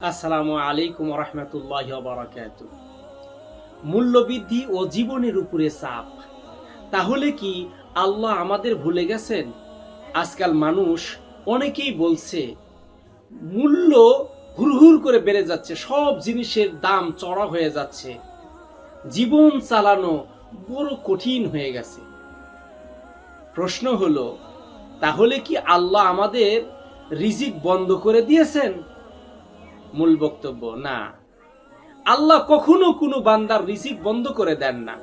আসসালামু আলাইকুম রহমতুল্লাহি ওয়া বারাকাতুহু। মূল্যবৃদ্ধি ও জীবনের উপরে চাপ, তাহলে কি আল্লাহ আমাদের ভুলে গেছেন? আজকাল মানুষ অনেকেই বলছে মূল্য হুড়হুড় করে বেড়ে যাচ্ছে, সব জিনিসের দাম চড়া হয়ে যাচ্ছে, জীবন চালানো বড় কঠিন হয়ে গেছে। প্রশ্ন হলো, তাহলে কি আল্লাহ আমাদের রিজিক বন্ধ করে দিয়েছেন? মূল বক্তব্য, না, আল্লাহ কখনো কোনো বান্দার রিজিক বন্ধ করে দেন না,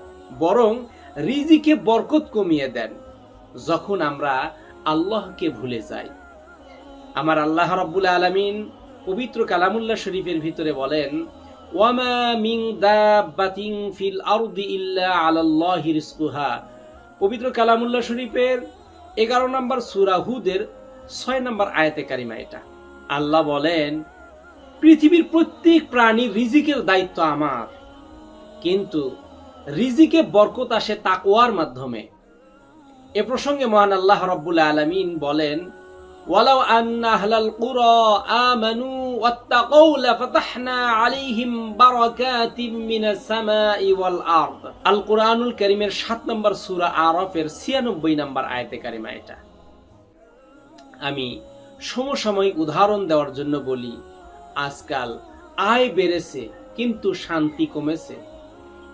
বরং রিজিকে বরকত কমিয়ে দেন যখন আমরা আল্লাহকে ভুলে যাই। আমার আল্লাহ রাব্বুল আলামিন পবিত্র কালামুল্লাহ শরীফের ভিতরে বলেন, ওয়ামা মিন দাব্বাতিন ফিল আরদি ইল্লা আলাল্লাহি রিজকুহা। পবিত্র কালামুল্লাহ শরীফের 11 নম্বর সূরা হুদের 6 নম্বর আয়াতে কারিমা এটা। আল্লাহ বলেন, পৃথিবীর প্রত্যেক প্রাণীর রিজিকের দায়িত্ব আমার, কিন্তু রিজিকে বরকত আসে তাকওয়ার মাধ্যমে। এ প্রসঙ্গে মহান আল্লাহ রাব্বুল আলামিন বলেন, ওয়ালাউ আন্না আহলাল কুরা আমানু ওয়াত্তাকাউ লাফাতাহনা আলাইহিম বারাকাতিম মিনাস সামাই ওয়াল আরদ। আল কুরআনুল কারীমের 7 নম্বর সূরা আরাফের 96 নম্বর আয়াতে কারিমা এটা। আমি সমসাময়িক উদাহরণ দেওয়ার জন্য বলি, আজকাল আয় বেড়েছে কিন্তু শান্তি কমেছে।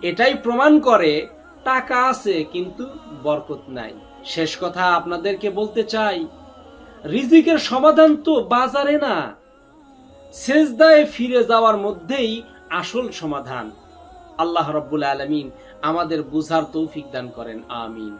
এটাই প্রমাণ করে টাকা আছে কিন্তু বরকত নাই। শেষ কথা আপনাদেরকে বলতে চাই, রিজিকের সমাধান তো বাজারে না, সেজদায় ফিরে যাওয়ার মধ্যেই আসল সমাধান। আল্লাহ রাব্বুল আলামিন আমাদের বুঝার তৌফিক দান করেন, আমিন।